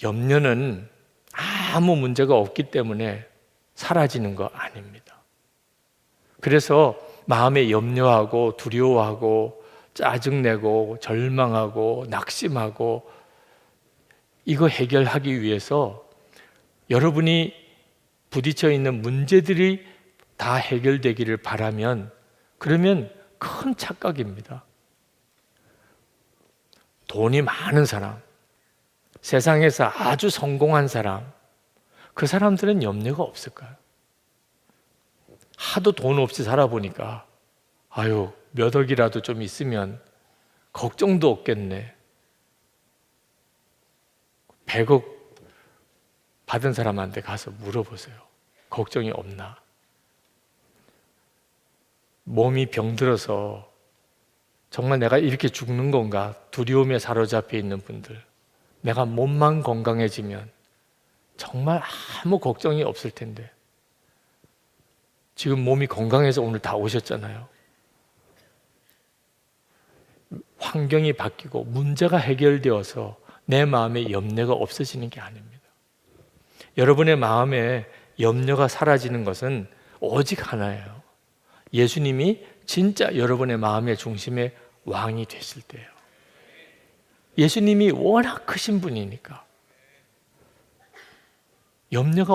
염려는 아무 문제가 없기 때문에 사라지는 거 아닙니다. 그래서 마음에 염려하고 두려워하고 짜증내고 절망하고 낙심하고 이거 해결하기 위해서 여러분이 부딪혀 있는 문제들이 다 해결되기를 바라면 그러면 큰 착각입니다. 돈이 많은 사람, 세상에서 아주 성공한 사람, 그 사람들은 염려가 없을까요? 하도 돈 없이 살아보니까 몇 억이라도 좀 있으면 걱정도 없겠네. 100억 받은 사람한테 가서 물어보세요. 걱정이 없나? 몸이 병들어서 정말 내가 이렇게 죽는 건가 두려움에 사로잡혀 있는 분들, 내가 몸만 건강해지면 정말 아무 걱정이 없을 텐데 지금 몸이 건강해서 오늘 다 오셨잖아요. 환경이 바뀌고 문제가 해결되어서 내 마음에 염려가 없어지는 게 아닙니다. 여러분의 마음에 염려가 사라지는 것은 오직 하나예요. 예수님이 진짜 여러분의 마음의 중심의 왕이 되실 때예요. 예수님이 워낙 크신 분이니까 염려가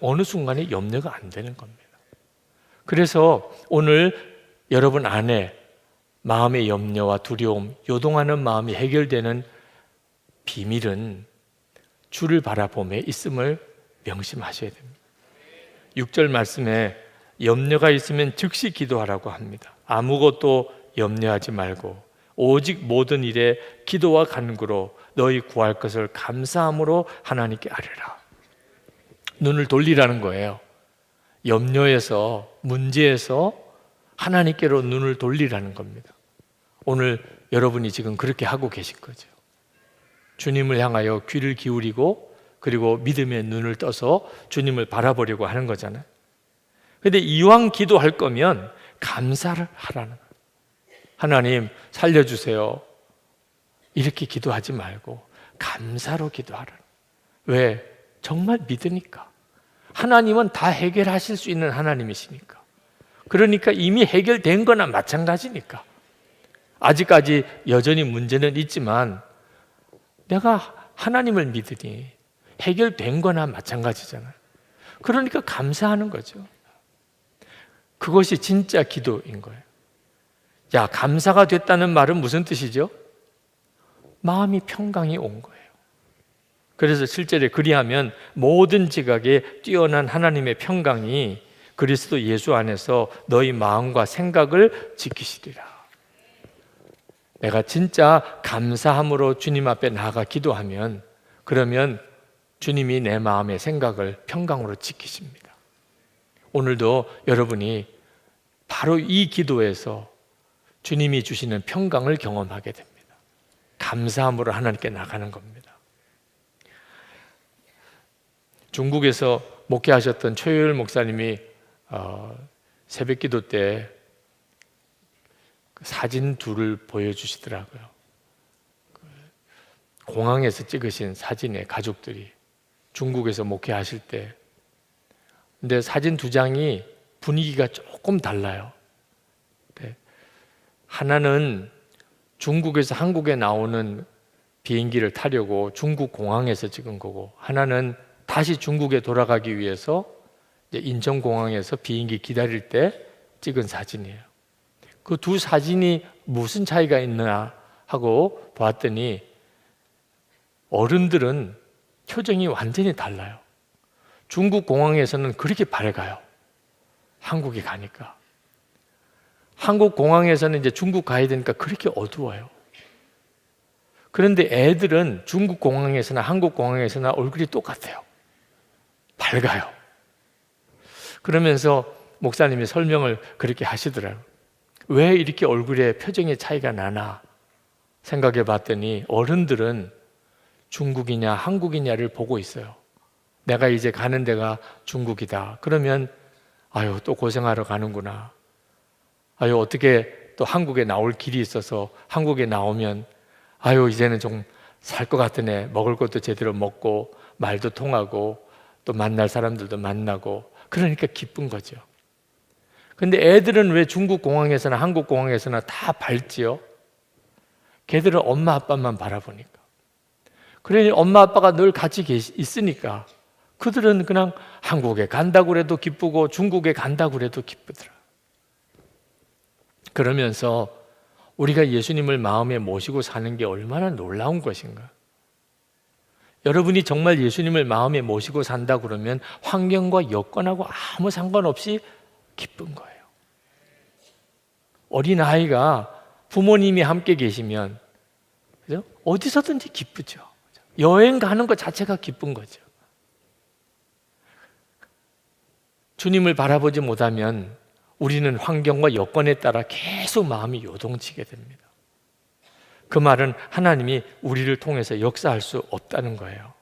어느 순간에 염려가 안 되는 겁니다. 그래서 오늘 여러분 안에 마음의 염려와 두려움, 요동하는 마음이 해결되는 비밀은 주를 바라보며 있음을 명심하셔야 됩니다. 6절 말씀에 염려가 있으면 즉시 기도하라고 합니다. 아무것도 염려하지 말고 오직 모든 일에 기도와 간구로 너희 구할 것을 감사함으로 하나님께 아뢰라. 눈을 돌리라는 거예요. 염려에서, 문제에서 하나님께로 눈을 돌리라는 겁니다. 오늘 여러분이 지금 그렇게 하고 계신 거죠. 주님을 향하여 귀를 기울이고 그리고 믿음의 눈을 떠서 주님을 바라보려고 하는 거잖아요. 그런데 이왕 기도할 거면 감사를 하라는 거예요. 하나님 살려주세요. 이렇게 기도하지 말고 감사로 기도하라는 거예요. 왜? 정말 믿으니까. 하나님은 다 해결하실 수 있는 하나님이시니까. 그러니까 이미 해결된 거나 마찬가지니까. 아직까지 여전히 문제는 있지만 내가 하나님을 믿으니 해결된 거나 마찬가지잖아요. 그러니까 감사하는 거죠. 그것이 진짜 기도인 거예요. 야, 감사가 됐다는 말은 무슨 뜻이죠? 마음이 평강이 온 거예요. 그래서 7절에 그리하면 모든 지각에 뛰어난 하나님의 평강이 그리스도 예수 안에서 너희 마음과 생각을 지키시리라. 내가 진짜 감사함으로 주님 앞에 나아가 기도하면 그러면 주님이 내 마음의 생각을 평강으로 지키십니다. 오늘도 여러분이 바로 이 기도에서 주님이 주시는 평강을 경험하게 됩니다. 감사함으로 하나님께 나가는 겁니다. 중국에서 목회하셨던 최효율 목사님이 새벽 기도 때 사진 둘을 보여주시더라고요. 공항에서 찍으신 사진에 가족들이 중국에서 목회하실 때. 근데 사진 두 장이 분위기가 조금 달라요. 하나는 중국에서 한국에 나오는 비행기를 타려고 중국 공항에서 찍은 거고, 하나는 다시 중국에 돌아가기 위해서 인천공항에서 비행기 기다릴 때 찍은 사진이에요. 그 두 사진이 무슨 차이가 있나 하고 봤더니 어른들은 표정이 완전히 달라요. 중국 공항에서는 그렇게 밝아요. 한국에 가니까. 한국 공항에서는 이제 중국 가야 되니까 그렇게 어두워요. 그런데 애들은 중국 공항에서나 한국 공항에서나 얼굴이 똑같아요. 밝아요. 그러면서 목사님이 설명을 그렇게 하시더라고요. 왜 이렇게 얼굴에 표정의 차이가 나나 생각해 봤더니 어른들은 중국이냐 한국이냐를 보고 있어요. 내가 이제 가는 데가 중국이다. 그러면 아유, 또 고생하러 가는구나. 아유, 어떻게 또 한국에 나올 길이 있어서 한국에 나오면 아유, 이제는 좀 살 것 같은 애, 먹을 것도 제대로 먹고 말도 통하고 또 만날 사람들도 만나고 그러니까 기쁜 거죠. 근데 애들은 왜 중국 공항에서나 한국 공항에서나 다 밝지요? 걔들은 엄마 아빠만 바라보니까. 그러니 엄마 아빠가 늘 같이 있으니까 그들은 그냥 한국에 간다고 그래도 기쁘고 중국에 간다고 그래도 기쁘더라. 그러면서 우리가 예수님을 마음에 모시고 사는 게 얼마나 놀라운 것인가. 여러분이 정말 예수님을 마음에 모시고 산다 그러면 환경과 여건하고 아무 상관없이 기쁜 거예요. 어린아이가 부모님이 함께 계시면 그죠? 어디서든지 기쁘죠. 여행 가는 것 자체가 기쁜 거죠. 주님을 바라보지 못하면 우리는 환경과 여건에 따라 계속 마음이 요동치게 됩니다. 그 말은 하나님이 우리를 통해서 역사할 수 없다는 거예요.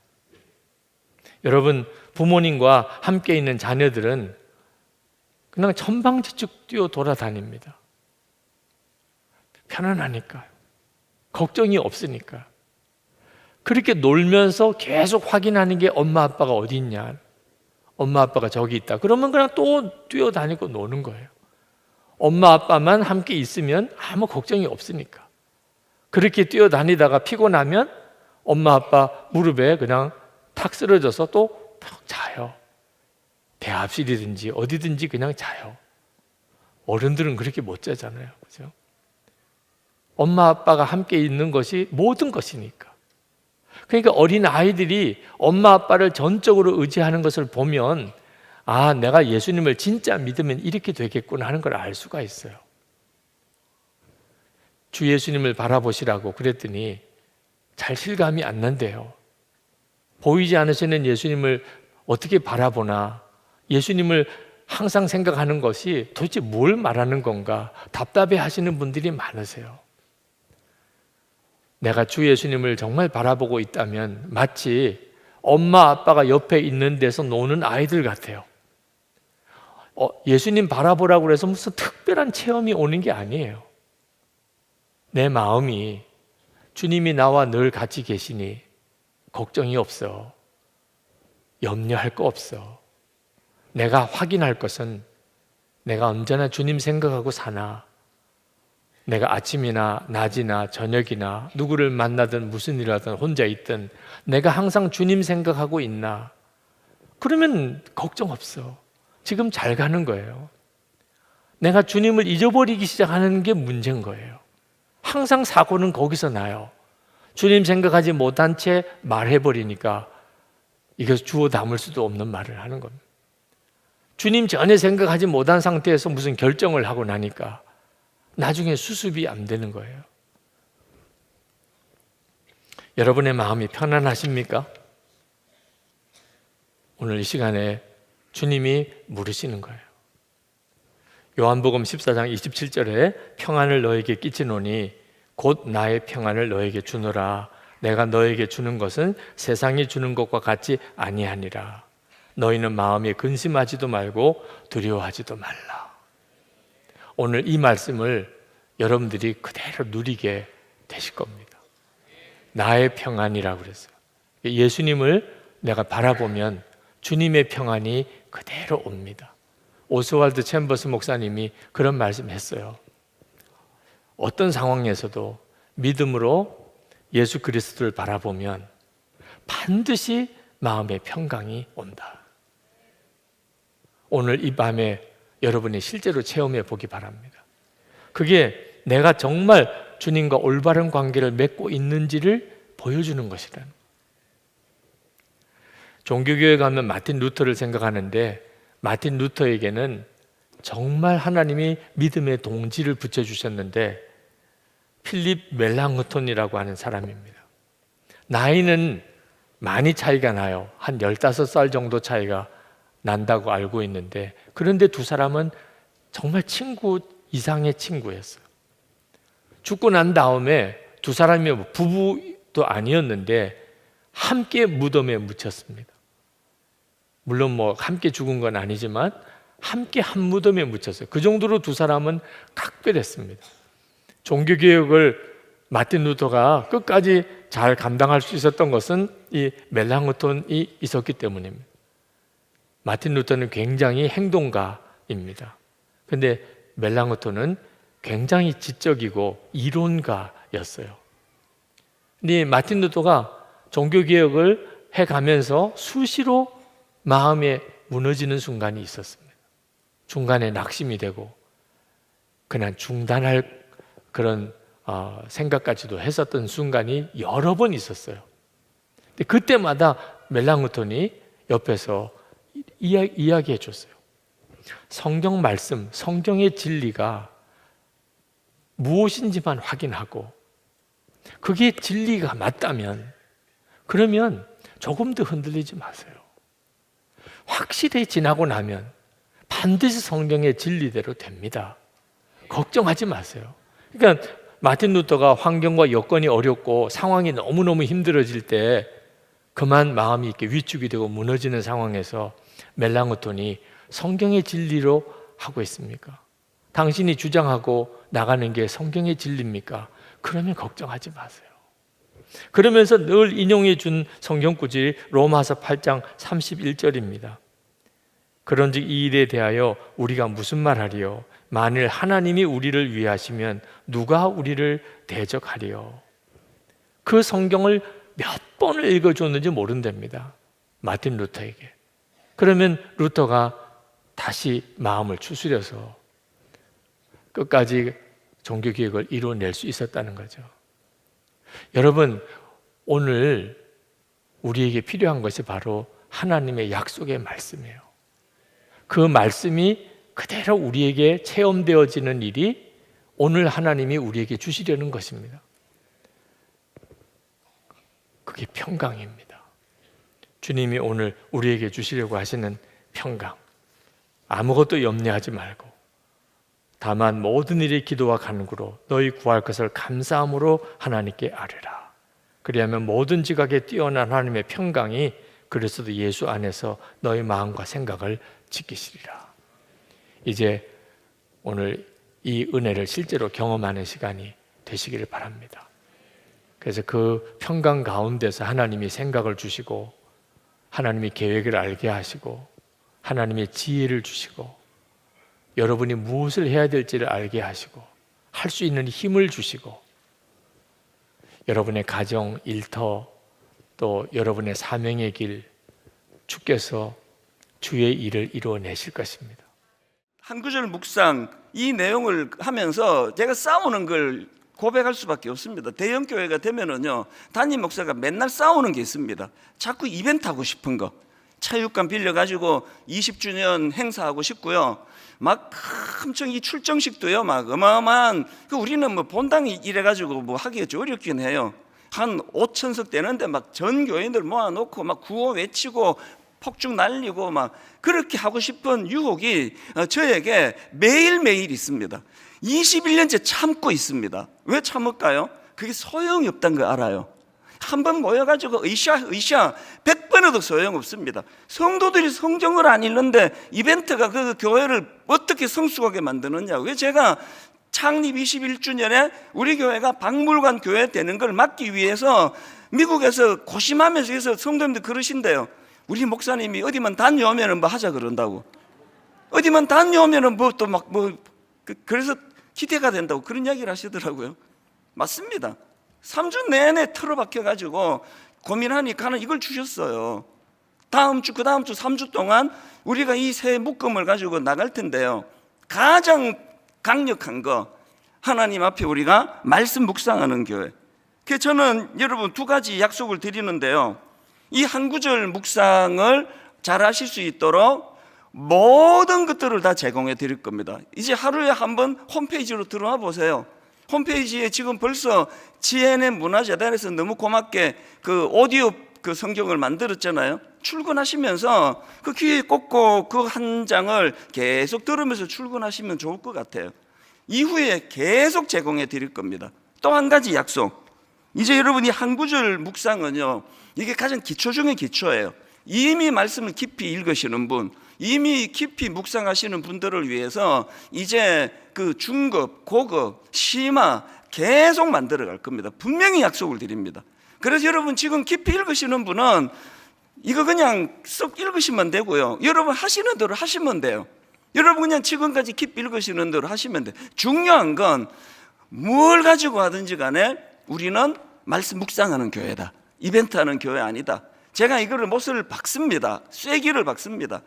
여러분, 부모님과 함께 있는 자녀들은 그냥 천방지축 뛰어 돌아다닙니다. 편안하니까요. 걱정이 없으니까. 그렇게 놀면서 계속 확인하는 게 엄마 아빠가 어디 있냐, 엄마 아빠가 저기 있다. 그러면 그냥 또 뛰어다니고 노는 거예요. 엄마 아빠만 함께 있으면 아무 걱정이 없으니까. 그렇게 뛰어다니다가 피곤하면 엄마 아빠 무릎에 그냥 탁 쓰러져서 또 푹 자요. 배 앞실이든지 어디든지 그냥 자요. 어른들은 그렇게 못 자잖아요. 그죠? 엄마 아빠가 함께 있는 것이 모든 것이니까. 그러니까 어린 아이들이 엄마 아빠를 전적으로 의지하는 것을 보면 아, 내가 예수님을 진짜 믿으면 이렇게 되겠구나 하는 걸 알 수가 있어요. 주 예수님을 바라보시라고 그랬더니 잘 실감이 안 난대요. 보이지 않으시는 예수님을 어떻게 바라보나, 예수님을 항상 생각하는 것이 도대체 뭘 말하는 건가 답답해 하시는 분들이 많으세요. 내가 주 예수님을 정말 바라보고 있다면 마치 엄마 아빠가 옆에 있는 데서 노는 아이들 같아요. 예수님 바라보라고 해서 무슨 특별한 체험이 오는 게 아니에요. 내 마음이 주님이 나와 늘 같이 계시니 걱정이 없어. 염려할 거 없어. 내가 확인할 것은 내가 언제나 주님 생각하고 사나, 내가 아침이나 낮이나 저녁이나 누구를 만나든 무슨 일을 하든 혼자 있든 내가 항상 주님 생각하고 있나? 그러면 걱정 없어. 지금 잘 가는 거예요. 내가 주님을 잊어버리기 시작하는 게 문제인 거예요. 항상 사고는 거기서 나요. 주님 생각하지 못한 채 말해버리니까 이거 주워 담을 수도 없는 말을 하는 겁니다. 주님 전혀 생각하지 못한 상태에서 무슨 결정을 하고 나니까 나중에 수습이 안 되는 거예요. 여러분의 마음이 편안하십니까? 오늘 이 시간에 주님이 물으시는 거예요. 요한복음 14장 27절에 평안을 너에게 끼치노니 곧 나의 평안을 너에게 주노라. 내가 너에게 주는 것은 세상이 주는 것과 같지 아니하니라. 너희는 마음에 근심하지도 말고 두려워하지도 말라. 오늘 이 말씀을 여러분들이 그대로 누리게 되실 겁니다. 나의 평안이라고 그랬어요. 예수님을 내가 바라보면 주님의 평안이 그대로 옵니다. 오스왈드 챔버스 목사님이 그런 말씀했어요. 어떤 상황에서도 믿음으로 예수 그리스도를 바라보면 반드시 마음의 평강이 온다. 오늘 이 밤에 여러분이 실제로 체험해 보기 바랍니다. 그게 내가 정말 주님과 올바른 관계를 맺고 있는지를 보여주는 것이라는. 종교교회 가면 마틴 루터를 생각하는데 마틴 루터에게는 정말 하나님이 믿음의 동지를 붙여주셨는데 필립 멜랑흐톤이라고 하는 사람입니다. 나이는 많이 차이가 나요. 한 15살 정도 차이가 난다고 알고 있는데 그런데 두 사람은 정말 친구 이상의 친구였어요. 죽고 난 다음에 두 사람이 부부도 아니었는데 함께 무덤에 묻혔습니다. 물론 함께 죽은 건 아니지만 함께 한 무덤에 묻혔어요. 그 정도로 두 사람은 각별했습니다. 종교개혁을 마틴 루터가 끝까지 잘 감당할 수 있었던 것은 이 멜랑흐톤이 있었기 때문입니다. 마틴 루터는 굉장히 행동가입니다. 근데 멜랑흐톤은 굉장히 지적이고 이론가였어요. 근데 마틴 루터가 종교개혁을 해가면서 수시로 마음에 무너지는 순간이 있었습니다. 중간에 낙심이 되고 그냥 중단할 그런 생각까지도 했었던 순간이 여러 번 있었어요. 근데 그때마다 멜랑흐톤이 옆에서 이야기해 줬어요. 성경 말씀, 성경의 진리가 무엇인지만 확인하고 그게 진리가 맞다면 그러면 조금 더 흔들리지 마세요. 확실히 지나고 나면 반드시 성경의 진리대로 됩니다. 걱정하지 마세요. 그러니까 마틴 루터가 환경과 여건이 어렵고 상황이 너무너무 힘들어질 때 그만 마음이 이렇게 위축이 되고 무너지는 상황에서 멜랑흐톤이 성경의 진리로 하고 있습니까? 당신이 주장하고 나가는 게 성경의 진리입니까? 그러면 걱정하지 마세요. 그러면서 늘 인용해 준 성경구절이 로마서 8장 31절입니다. 그런즉 이 일에 대하여 우리가 무슨 말하리요? 만일 하나님이 우리를 위하시면 누가 우리를 대적하리요? 그 성경을 몇 번을 읽어줬는지 모른답니다. 마틴 루터에게. 그러면 루터가 다시 마음을 추스려서 끝까지 종교개혁을 이루어낼 수 있었다는 거죠. 여러분, 오늘 우리에게 필요한 것이 바로 하나님의 약속의 말씀이에요. 그 말씀이 그대로 우리에게 체험되어지는 일이 오늘 하나님이 우리에게 주시려는 것입니다. 그게 평강입니다. 주님이 오늘 우리에게 주시려고 하시는 평강. 아무것도 염려하지 말고 다만 모든 일의 기도와 간구로 너희 구할 것을 감사함으로 하나님께 아뢰라. 그리하면 모든 지각에 뛰어난 하나님의 평강이 그리스도 예수 안에서 너희 마음과 생각을 지키시리라. 이제 오늘 이 은혜를 실제로 경험하는 시간이 되시기를 바랍니다. 그래서 그 평강 가운데서 하나님이 생각을 주시고 하나님이 계획을 알게 하시고 하나님의 지혜를 주시고 여러분이 무엇을 해야 될지를 알게 하시고 할 수 있는 힘을 주시고 여러분의 가정, 일터 또 여러분의 사명의 길 주께서 주의 일을 이루어내실 것입니다. 한 구절 묵상 이 내용을 하면서 제가 싸우는 걸 고백할 수밖에 없습니다. 대형 교회가 되면은요 담임 목사가 맨날 싸우는 게 있습니다. 자꾸 이벤트 하고 싶은 거 차육감 빌려가지고 20주년 행사하고 싶고요. 막 엄청 이 출정식도요 막 어마어마한 우리는 뭐 본당이 이래가지고 뭐 하기가 좀 어렵긴 해요. 한 5천석 되는데 막 전 교인들 모아놓고 막 구호 외치고 폭죽 날리고 막 그렇게 하고 싶은 유혹이 저에게 매일매일 있습니다. 21년째 참고 있습니다. 왜 참을까요? 그게 소용이 없다는 걸 알아요. 한번 모여가지고 으쌰 100번에도 소용없습니다. 성도들이 성경을 안 읽는데 이벤트가 그 교회를 어떻게 성숙하게 만드느냐. 왜 제가 창립 21주년에 우리 교회가 박물관 교회 되는 걸 막기 위해서 미국에서 고심하면서 해서 성도님들 그러신대요. 우리 목사님이 어디만 다녀오면 뭐 하자 그런다고. 어디만 다녀오면 뭐 또 막 뭐 그래서 기대가 된다고 그런 이야기를 하시더라고요. 맞습니다. 3주 내내 틀어박혀가지고 고민하니까 이걸 주셨어요. 다음 주, 그 다음 주 3주 동안 우리가 이 새 묶음을 가지고 나갈 텐데요. 가장 강력한 거 하나님 앞에 우리가 말씀 묵상하는 교회. 그래서 저는 여러분 두 가지 약속을 드리는데요. 이 한 구절 묵상을 잘 하실 수 있도록 모든 것들을 다 제공해 드릴 겁니다. 이제 하루에 한번 홈페이지로 들어와 보세요. 홈페이지에 지금 벌써 GNM 문화재단에서 너무 고맙게 그 오디오 그 성경을 만들었잖아요. 출근하시면서 그 귀에 꽂고 그 한 장을 계속 들으면서 출근하시면 좋을 것 같아요. 이후에 계속 제공해 드릴 겁니다. 또 한 가지 약속. 이제 여러분이 한 구절 묵상은요, 이게 가장 기초 중에 기초예요. 이미 말씀을 깊이 읽으시는 분, 이미 깊이 묵상하시는 분들을 위해서 이제 그 중급, 고급, 심화, 계속 만들어 갈 겁니다. 분명히 약속을 드립니다. 그래서 여러분 지금 깊이 읽으시는 분은 이거 그냥 쏙 읽으시면 되고요. 여러분 하시는 대로 하시면 돼요. 여러분 그냥 지금까지 깊이 읽으시는 대로 하시면 돼요. 중요한 건 뭘 가지고 하든지 간에 우리는 말씀 묵상하는 교회다. 이벤트하는 교회 아니다. 제가 이거를 못을 박습니다. 쐐기를 박습니다.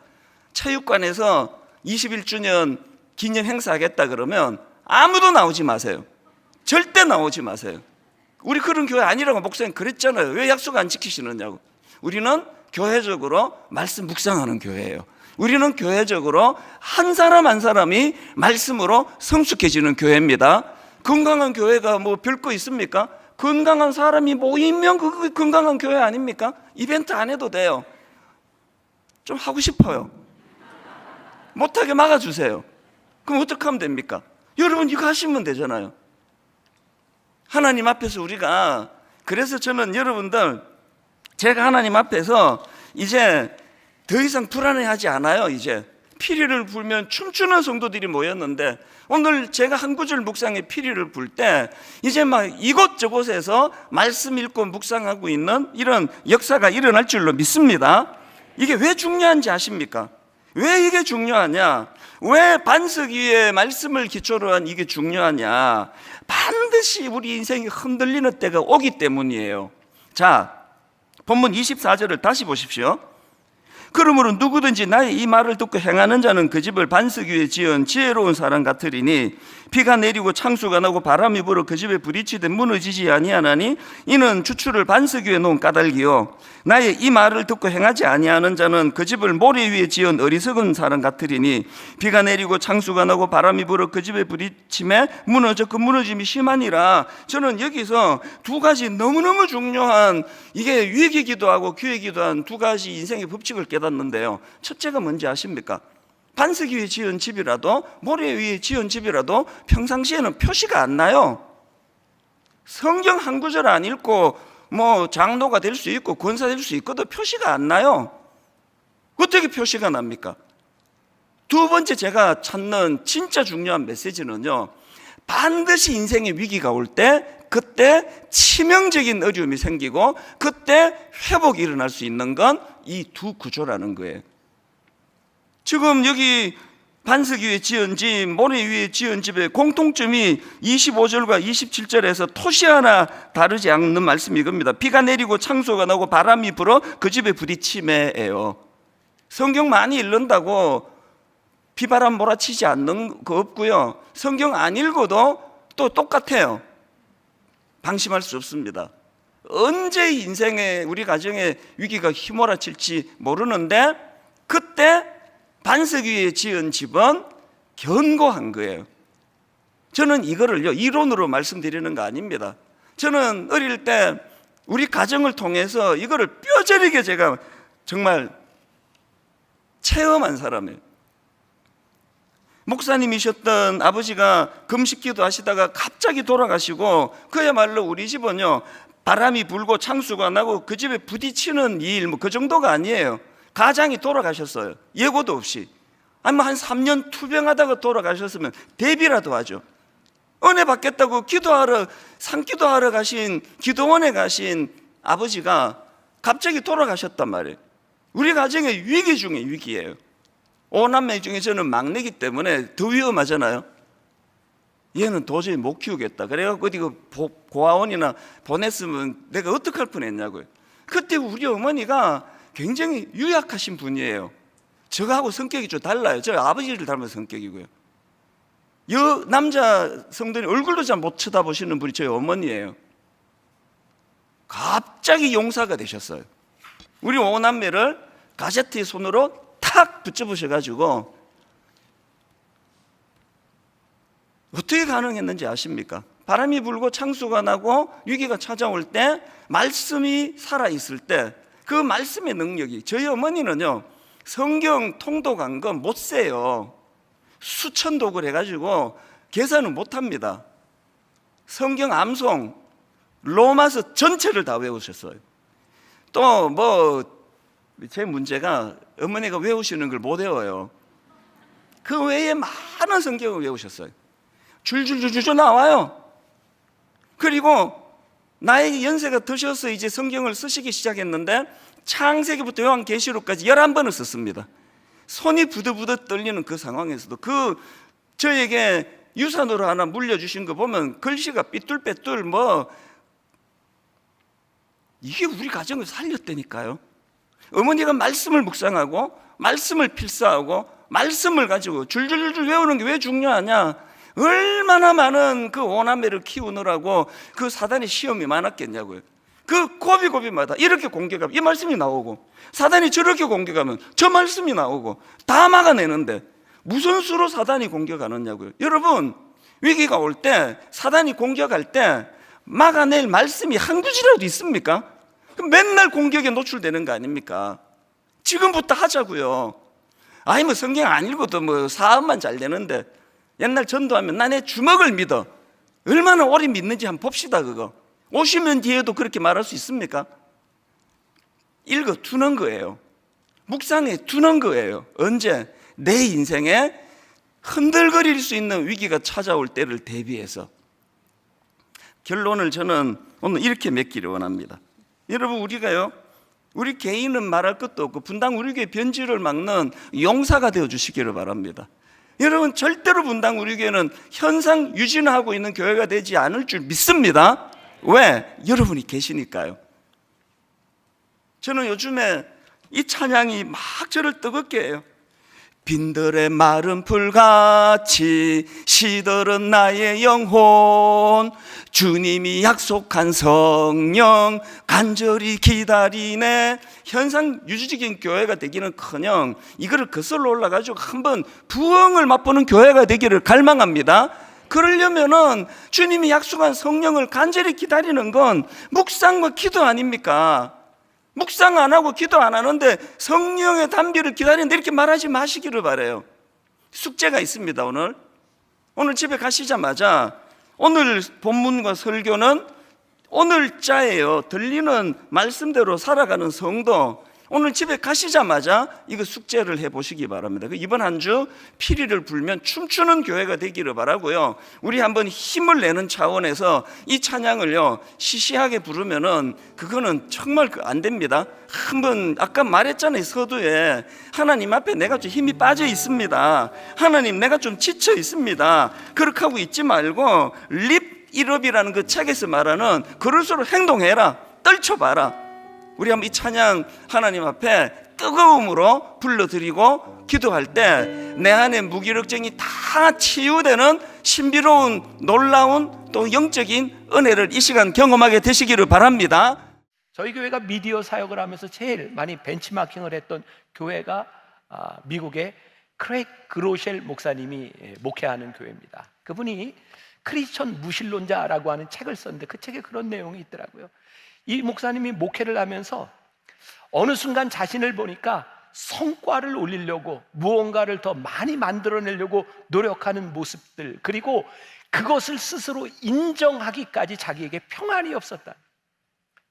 체육관에서 21주년 기념 행사하겠다 그러면 아무도 나오지 마세요. 절대 나오지 마세요. 우리 그런 교회 아니라고 목사님 그랬잖아요. 왜 약속 안 지키시느냐고. 우리는 교회적으로 말씀 묵상하는 교회예요. 우리는 교회적으로 한 사람 한 사람이 말씀으로 성숙해지는 교회입니다. 건강한 교회가 뭐 별거 있습니까? 건강한 사람이 모이면 그게 건강한 교회 아닙니까? 이벤트 안 해도 돼요. 좀 하고 싶어요. 못하게 막아주세요. 그럼 어떻게 하면 됩니까? 여러분 이거 하시면 되잖아요. 하나님 앞에서 우리가, 그래서 저는 여러분들 제가 하나님 앞에서 이제 더 이상 불안해하지 않아요. 이제 피리를 불면 춤추는 성도들이 모였는데 오늘 제가 한 구절 묵상에 피리를 불 때 이제 막 이곳저곳에서 말씀 읽고 묵상하고 있는 이런 역사가 일어날 줄로 믿습니다. 이게 왜 중요한지 아십니까? 왜 이게 중요하냐? 왜 반석 위에 말씀을 기초로 한 이게 중요하냐? 반드시 우리 인생이 흔들리는 때가 오기 때문이에요. 자, 본문 24절을 다시 보십시오. 그러므로 누구든지 나의 이 말을 듣고 행하는 자는 그 집을 반석 위에 지은 지혜로운 사람 같으리니 비가 내리고 창수가 나고 바람이 불어 그 집에 부딪히되 무너지지 아니하나니 이는 주추를 반석 위에 놓은 까닭이요 나의 이 말을 듣고 행하지 아니하는 자는 그 집을 모래 위에 지은 어리석은 사람 같으리니 비가 내리고 창수가 나고 바람이 불어 그 집에 부딪힘에 무너져 그 무너짐이 심하니라. 저는 여기서 두 가지 너무너무 중요한, 이게 위기기도 하고 기회기도 한 두 가지 인생의 법칙을 깨닫는데요. 첫째가 뭔지 아십니까? 반석 위에 지은 집이라도 모래 위에 지은 집이라도 평상시에는 표시가 안 나요. 성경 한 구절 안 읽고 뭐 장로가 될 수 있고 권사 될 수 있고도 표시가 안 나요. 어떻게 표시가 납니까? 두 번째 제가 찾는 진짜 중요한 메시지는요, 반드시 인생의 위기가 올 때 그때 치명적인 어려움이 생기고 그때 회복이 일어날 수 있는 건 이 두 구조라는 거예요. 지금 여기 반석 위에 지은 집, 모래 위에 지은 집의 공통점이 25절과 27절에서 토시 하나 다르지 않는 말씀이 이겁니다. 비가 내리고 창수가 나고 바람이 불어 그 집에 부딪힘에예요. 성경 많이 읽는다고 비바람 몰아치지 않는 거 없고요. 성경 안 읽어도 또 똑같아요. 방심할 수 없습니다. 언제 인생에 우리 가정에 위기가 휘몰아칠지 모르는데 그때 반석 위에 지은 집은 견고한 거예요. 저는 이거를요 이론으로 말씀드리는 거 아닙니다. 저는 어릴 때 우리 가정을 통해서 이거를 뼈저리게 제가 정말 체험한 사람이에요. 목사님이셨던 아버지가 금식기도 하시다가 갑자기 돌아가시고 그야말로 우리 집은요 바람이 불고 창수가 나고 그 집에 부딪히는 일 뭐 그 정도가 아니에요. 가장이 돌아가셨어요. 예고도 없이. 아니 한 3년 투병하다가 돌아가셨으면 대비라도 하죠. 은혜 받겠다고 기도하러 산기도하러 가신 기도원에 가신 아버지가 갑자기 돌아가셨단 말이에요. 우리 가정의 위기 중에 위기예요. 5남매 중에 저는 막내기 때문에 더 위험하잖아요. 얘는 도저히 못 키우겠다. 그래갖고 어디 고아원이나 보냈으면 내가 어떡할 뻔했냐고요. 그때 우리 어머니가 굉장히 유약하신 분이에요. 저하고 성격이 좀 달라요. 저 아버지를 닮은 성격이고요. 남자 성도님 얼굴도 잘 못 쳐다보시는 분이 저희 어머니예요. 갑자기 용사가 되셨어요. 우리 5남매를 가제트의 손으로 탁 붙잡으셔가지고 어떻게 가능했는지 아십니까? 바람이 불고 창수가 나고 위기가 찾아올 때 말씀이 살아있을 때 그 말씀의 능력이, 저희 어머니는요 성경 통독한 거 못 세요. 수천 독을 해가지고 계산을 못합니다. 성경 암송 로마서 전체를 다 외우셨어요. 또 뭐 제 문제가 어머니가 외우시는 걸 못 외워요. 그 외에 많은 성경을 외우셨어요. 줄줄줄줄 나와요. 그리고 나에게 연세가 드셔서 이제 성경을 쓰시기 시작했는데 창세기부터 요한계시록까지 11번을 썼습니다. 손이 부들부들 떨리는 그 상황에서도 저에게 유산으로 하나 물려주신 거 보면 글씨가 삐뚤빼뚤 이게 우리 가정을 살렸다니까요. 어머니가 말씀을 묵상하고 말씀을 필사하고 말씀을 가지고 줄줄줄 외우는 게 왜 중요하냐? 얼마나 많은 그 오남매를 키우느라고 그 사단의 시험이 많았겠냐고요. 그 고비고비마다 이렇게 공격하면 이 말씀이 나오고, 사단이 저렇게 공격하면 저 말씀이 나오고, 다 막아내는데 무슨 수로 사단이 공격하느냐고요. 여러분, 위기가 올 때, 사단이 공격할 때 막아낼 말씀이 한 구절이라도 있습니까? 맨날 공격에 노출되는 거 아닙니까? 지금부터 하자고요. 아니 뭐 성경 안 읽어도 사업만 잘 되는데, 옛날 전도하면 나 내 주먹을 믿어, 얼마나 오래 믿는지 한번 봅시다. 그거 50년 뒤에도 그렇게 말할 수 있습니까? 읽어 두는 거예요. 묵상해 두는 거예요. 언제? 내 인생에 흔들거릴 수 있는 위기가 찾아올 때를 대비해서. 결론을 저는 오늘 이렇게 맺기를 원합니다. 여러분, 우리 개인은 말할 것도 없고 분당 우리교회 변질을 막는 용사가 되어 주시기를 바랍니다. 여러분, 절대로 분당 우리교회는 현상 유지하고 있는 교회가 되지 않을 줄 믿습니다. 왜? 여러분이 계시니까요. 저는 요즘에 이 찬양이 막 저를 뜨겁게 해요. 빈들의 마른 풀같이 시들은 나의 영혼, 주님이 약속한 성령 간절히 기다리네. 현상 유지적인 교회가 되기는커녕 이거를 거슬러 올라가지고 한번 부흥을 맛보는 교회가 되기를 갈망합니다. 그러려면은 주님이 약속한 성령을 간절히 기다리는 건 묵상과 기도 아닙니까? 묵상 안 하고 기도 안 하는데 성령의 단비를 기다리는데 이렇게 말하지 마시기를 바라요. 숙제가 있습니다. 오늘 집에 가시자마자 오늘 본문과 설교는 오늘자예요. 들리는 말씀대로 살아가는 성도, 오늘 집에 가시자마자 이거 숙제를 해보시기 바랍니다. 이번 한 주 피리를 불면 춤추는 교회가 되기를 바라고요. 우리 한번 힘을 내는 차원에서 이 찬양을요 시시하게 부르면은 그거는 정말 안 됩니다. 한번 아까 말했잖아요. 서두에 하나님 앞에 내가 좀 힘이 빠져 있습니다. 하나님 내가 좀 지쳐 있습니다. 그렇게 하고 있지 말고 립 일업이라는 그 책에서 말하는 그럴수록 행동해라. 떨쳐봐라. 우리 한번 이 찬양 하나님 앞에 뜨거움으로 불러드리고 기도할 때 내 안에 무기력증이 다 치유되는 신비로운 놀라운 또 영적인 은혜를 이 시간 경험하게 되시기를 바랍니다. 저희 교회가 미디어 사역을 하면서 제일 많이 벤치마킹을 했던 교회가 미국의 크레이크 그로셸 목사님이 목회하는 교회입니다. 그분이 크리스천 무신론자라고 하는 책을 썼는데 그 책에 그런 내용이 있더라고요. 이 목사님이 목회를 하면서 어느 순간 자신을 보니까 성과를 올리려고 무언가를 더 많이 만들어내려고 노력하는 모습들, 그리고 그것을 스스로 인정하기까지 자기에게 평안이 없었다.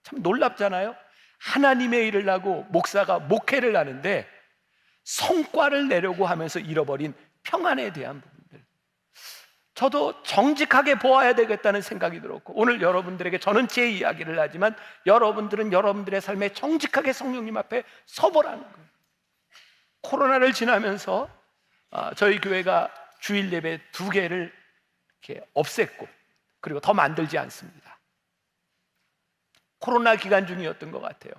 참 놀랍잖아요. 하나님의 일을 하고 목사가 목회를 하는데 성과를 내려고 하면서 잃어버린 평안에 대한 부분들, 저도 정직하게 보아야 되겠다는 생각이 들었고, 오늘 여러분들에게, 저는 제 이야기를 하지만 여러분들은 여러분들의 삶에 정직하게 성령님 앞에 서보라는 거예요. 코로나를 지나면서 저희 교회가 주일 예배 2개를 이렇게 없앴고 그리고 더 만들지 않습니다. 코로나 기간 중이었던 것 같아요.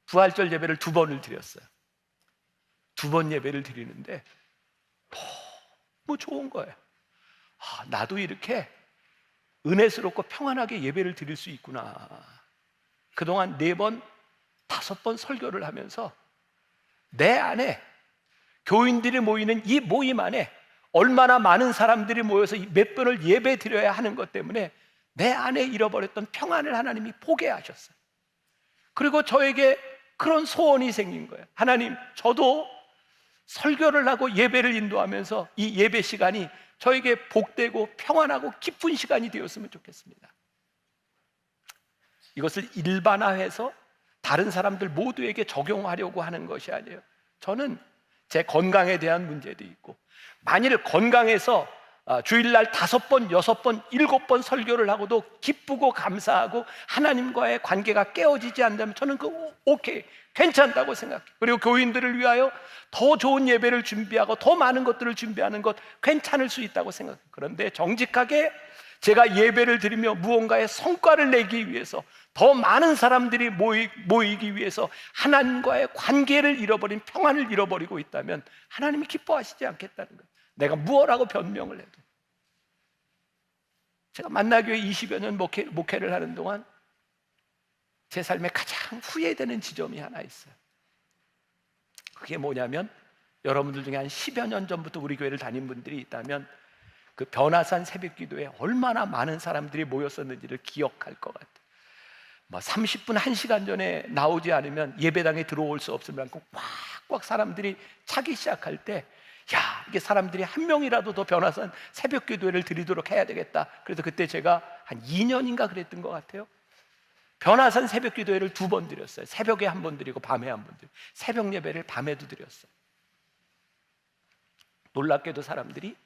부활절 예배를 2번을 드렸어요. 2번 예배를 드리는데 너무 좋은 거예요. 나도 이렇게 은혜스럽고 평안하게 예배를 드릴 수 있구나. 그동안 4번, 5번 설교를 하면서 내 안에, 교인들이 모이는 이 모임 안에 얼마나 많은 사람들이 모여서 몇 번을 예배 드려야 하는 것 때문에 내 안에 잃어버렸던 평안을 하나님이 보게 하셨어요. 그리고 저에게 그런 소원이 생긴 거예요. 하나님, 저도 설교를 하고 예배를 인도하면서 이 예배 시간이 저에게 복되고 평안하고 기쁜 시간이 되었으면 좋겠습니다. 이것을 일반화해서 다른 사람들 모두에게 적용하려고 하는 것이 아니에요. 저는 제 건강에 대한 문제도 있고, 만일 건강해서 주일날 5번, 6번, 7번 설교를 하고도 기쁘고 감사하고 하나님과의 관계가 깨어지지 않는다면 저는 오케이, 괜찮다고 생각해요. 그리고 교인들을 위하여 더 좋은 예배를 준비하고 더 많은 것들을 준비하는 것 괜찮을 수 있다고 생각해요. 그런데 정직하게 제가 예배를 드리며 무언가의 성과를 내기 위해서, 더 많은 사람들이 모이기 위해서 하나님과의 관계를 잃어버린, 평안을 잃어버리고 있다면 하나님이 기뻐하시지 않겠다는 거예요. 내가 무엇라고 변명을 해도. 제가 만나교회 20여 년 목회를 하는 동안 제 삶에 가장 후회되는 지점이 하나 있어요. 그게 뭐냐면, 여러분들 중에 한 10여 년 전부터 우리 교회를 다닌 분들이 있다면 그 변화산 새벽기도에 얼마나 많은 사람들이 모였었는지를 기억할 것 같아요. 30분, 1시간 전에 나오지 않으면 예배당에 들어올 수 없을 만큼 꽉꽉 사람들이 차기 시작할 때, 야, 이게 사람들이 한 명이라도 더 변화산 새벽기도회를 드리도록 해야 되겠다. 그래서 그때 제가 한 2년인가 그랬던 것 같아요. 변화산 새벽기도회를 2번 드렸어요. 새벽에 1번 드리고 밤에 1번 드리고, 새벽 예배를 밤에도 드렸어요. 놀랍게도 사람들이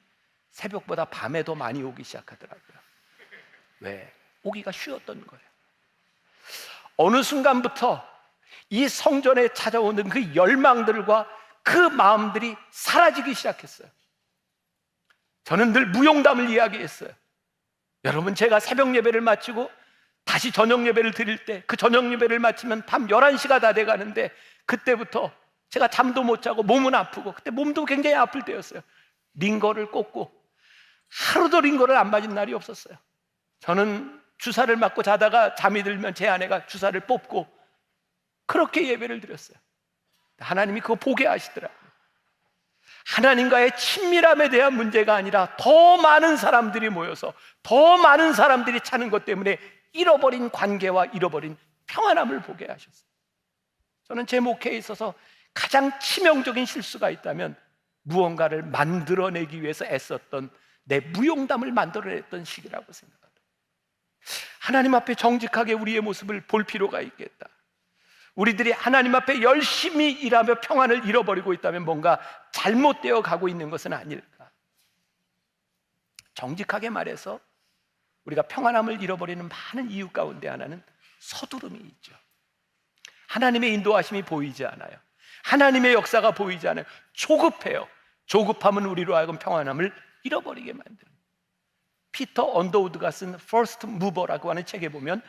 새벽보다 밤에 더 많이 오기 시작하더라고요. 왜? 오기가 쉬웠던 거예요. 어느 순간부터 이 성전에 찾아오는 그 열망들과 그 마음들이 사라지기 시작했어요. 저는 늘 무용담을 이야기했어요. 여러분, 제가 새벽 예배를 마치고 다시 저녁 예배를 드릴 때, 그 저녁 예배를 마치면 밤 11시가 다 돼가는데, 그때부터 제가 잠도 못 자고 몸은 아프고, 그때 몸도 굉장히 아플 때였어요. 링거를 꽂고 하루도 링거를 안 맞은 날이 없었어요. 저는 주사를 맞고 자다가 잠이 들면 제 아내가 주사를 뽑고 그렇게 예배를 드렸어요. 하나님이 그거 보게 하시더라고요. 하나님과의 친밀함에 대한 문제가 아니라 더 많은 사람들이 모여서 더 많은 사람들이 차는 것 때문에 잃어버린 관계와 잃어버린 평안함을 보게 하셨어요. 저는 제 목회에 있어서 가장 치명적인 실수가 있다면 무언가를 만들어내기 위해서 애썼던, 내 무용담을 만들어냈던 시기라고 생각합니다. 하나님 앞에 정직하게 우리의 모습을 볼 필요가 있겠다. 우리들이 하나님 앞에 열심히 일하며 평안을 잃어버리고 있다면 뭔가 잘못되어 가고 있는 것은 아닐까. 정직하게 말해서 우리가 평안함을 잃어버리는 많은 이유 가운데 하나는 서두름이 있죠. 하나님의 인도하심이 보이지 않아요. 하나님의 역사가 보이지 않아요. 조급해요. 조급함은 우리로 하여금 평안함을 잃어버리게 만드는. 피터 언더우드가 쓴 First Mover라고 하는 책에 보면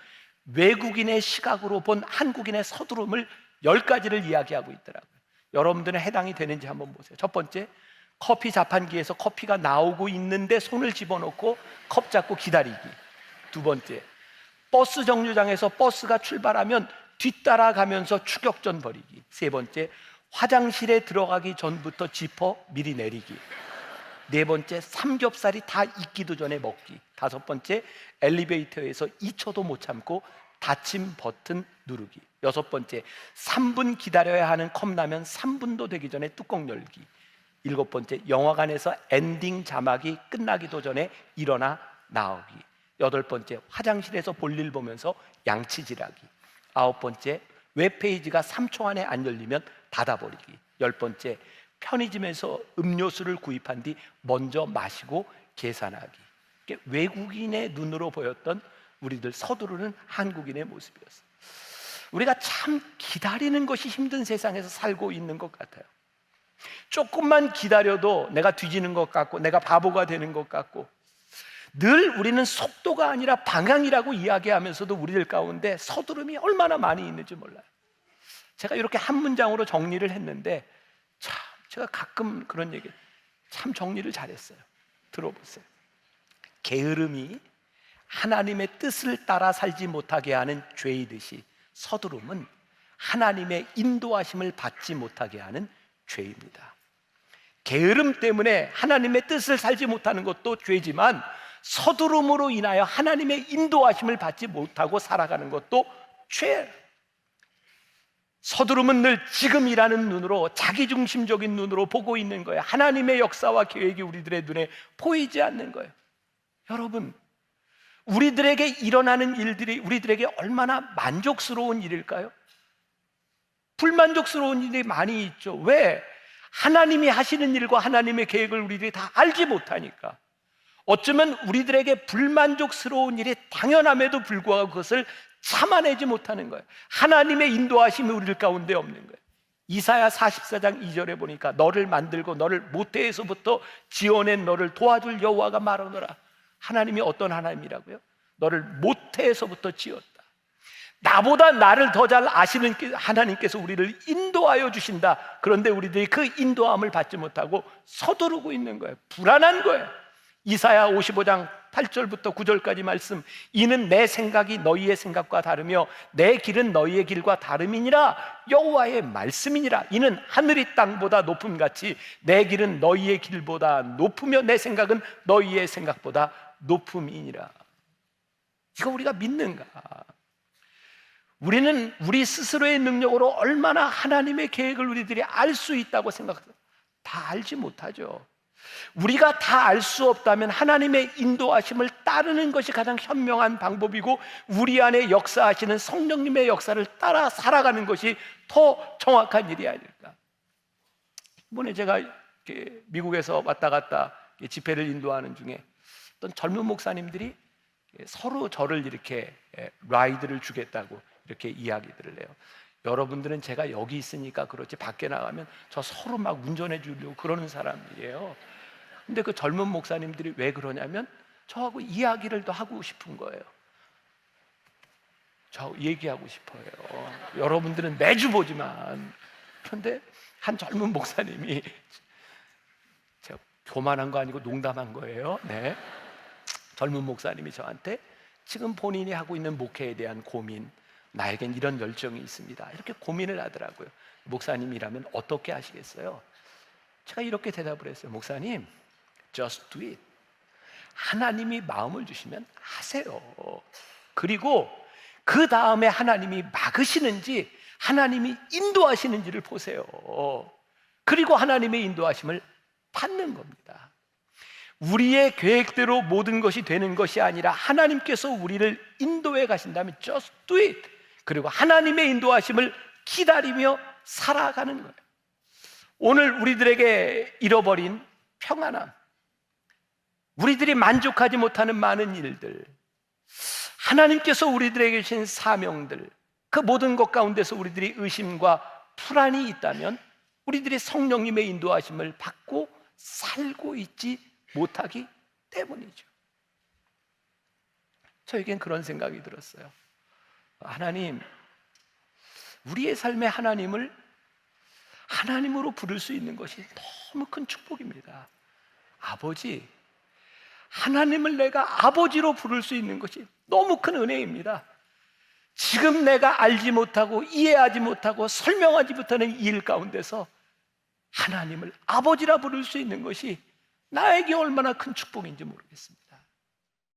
외국인의 시각으로 본 한국인의 서두름을 10가지를 이야기하고 있더라고요. 여러분들은 해당이 되는지 한번 보세요. 첫 번째, 커피 자판기에서 커피가 나오고 있는데 손을 집어넣고 컵 잡고 기다리기. 두 번째, 버스 정류장에서 버스가 출발하면 뒤따라가면서 추격전 벌이기. 세 번째, 화장실에 들어가기 전부터 지퍼 미리 내리기. 네 번째, 삼겹살이 다 익기도 전에 먹기. 다섯 번째, 엘리베이터에서 2초도 못 참고 닫힘 버튼 누르기. 여섯 번째, 3분 기다려야 하는 컵라면 3분도 되기 전에 뚜껑 열기. 일곱 번째, 영화관에서 엔딩 자막이 끝나기도 전에 일어나 나오기. 여덟 번째, 화장실에서 볼일 보면서 양치질하기. 아홉 번째, 웹페이지가 3초 안에 안 열리면 닫아버리기. 열 번째, 편의점에서 음료수를 구입한 뒤 먼저 마시고 계산하기. 외국인의 눈으로 보였던 우리들 서두르는 한국인의 모습이었어요. 우리가 참 기다리는 것이 힘든 세상에서 살고 있는 것 같아요. 조금만 기다려도 내가 뒤지는 것 같고 내가 바보가 되는 것 같고, 늘 우리는 속도가 아니라 방향이라고 이야기하면서도 우리들 가운데 서두름이 얼마나 많이 있는지 몰라요. 제가 이렇게 한 문장으로 정리를 했는데, 참 제가 가끔 그런 얘기, 참 정리를 잘했어요. 들어보세요. 게으름이 하나님의 뜻을 따라 살지 못하게 하는 죄이듯이 서두름은 하나님의 인도하심을 받지 못하게 하는 죄입니다. 게으름 때문에 하나님의 뜻을 살지 못하는 것도 죄지만, 서두름으로 인하여 하나님의 인도하심을 받지 못하고 살아가는 것도 죄예요. 서두름은 늘 지금이라는 눈으로, 자기중심적인 눈으로 보고 있는 거예요. 하나님의 역사와 계획이 우리들의 눈에 보이지 않는 거예요. 여러분, 우리들에게 일어나는 일들이 우리들에게 얼마나 만족스러운 일일까요? 불만족스러운 일이 많이 있죠. 왜? 하나님이 하시는 일과 하나님의 계획을 우리들이 다 알지 못하니까. 어쩌면 우리들에게 불만족스러운 일이 당연함에도 불구하고 그것을 참아내지 못하는 거예요. 하나님의 인도하심이 우리 가운데 없는 거예요. 이사야 44장 2절에 보니까 너를 만들고 너를 모태에서부터 지어낸 너를 도와줄 여호와가 말하노라. 하나님이 어떤 하나님이라고요? 너를 모태에서부터 지었다. 나보다 나를 더 잘 아시는 하나님께서 우리를 인도하여 주신다. 그런데 우리들이 그 인도함을 받지 못하고 서두르고 있는 거예요. 불안한 거예요. 이사야 55장 8절부터 9절까지 말씀, 이는 내 생각이 너희의 생각과 다르며 내 길은 너희의 길과 다름이니라. 여호와의 말씀이니라. 이는 하늘이 땅보다 높음같이 내 길은 너희의 길보다 높으며 내 생각은 너희의 생각보다 높음이니라. 이거 우리가 믿는가? 우리는 우리 스스로의 능력으로 얼마나 하나님의 계획을 우리들이 알 수 있다고 생각해요? 다 알지 못하죠. 우리가 다 알 수 없다면 하나님의 인도하심을 따르는 것이 가장 현명한 방법이고, 우리 안에 역사하시는 성령님의 역사를 따라 살아가는 것이 더 정확한 일이 아닐까. 이번에 제가 미국에서 왔다 갔다 집회를 인도하는 중에 어떤 젊은 목사님들이 서로 저를 이렇게 라이드를 주겠다고 이렇게 이야기들을 해요. 여러분들은 제가 여기 있으니까 그렇지 밖에 나가면 저 서로 막 운전해 주려고 그러는 사람이에요. 근데 그 젊은 목사님들이 왜 그러냐면 저하고 이야기를 더 하고 싶은 거예요. 저 얘기하고 싶어요. 여러분들은 매주 보지만. 그런데 한 젊은 목사님이, 제가 교만한 거 아니고 농담한 거예요. 네. 젊은 목사님이 저한테 지금 본인이 하고 있는 목회에 대한 고민, 나에겐 이런 열정이 있습니다, 이렇게 고민을 하더라고요. 목사님이라면 어떻게 하시겠어요? 제가 이렇게 대답을 했어요. 목사님, just do it. 하나님이 마음을 주시면 하세요. 그리고 그 다음에 하나님이 막으시는지 하나님이 인도하시는지를 보세요. 그리고 하나님의 인도하심을 받는 겁니다. 우리의 계획대로 모든 것이 되는 것이 아니라 하나님께서 우리를 인도해 가신다면 just do it. 그리고 하나님의 인도하심을 기다리며 살아가는 거예요. 오늘 우리들에게 잃어버린 평안함, 우리들이 만족하지 못하는 많은 일들, 하나님께서 우리들에게 주신 사명들, 그 모든 것 가운데서 우리들이 의심과 불안이 있다면 우리들이 성령님의 인도하심을 받고 살고 있지 못하기 때문이죠. 저에겐 그런 생각이 들었어요. 하나님, 우리의 삶의 하나님을 하나님으로 부를 수 있는 것이 너무 큰 축복입니다. 아버지, 하나님을 내가 아버지로 부를 수 있는 것이 너무 큰 은혜입니다. 지금 내가 알지 못하고 이해하지 못하고 설명하지 못하는 이 일 가운데서 하나님을 아버지라 부를 수 있는 것이 나에게 얼마나 큰 축복인지 모르겠습니다.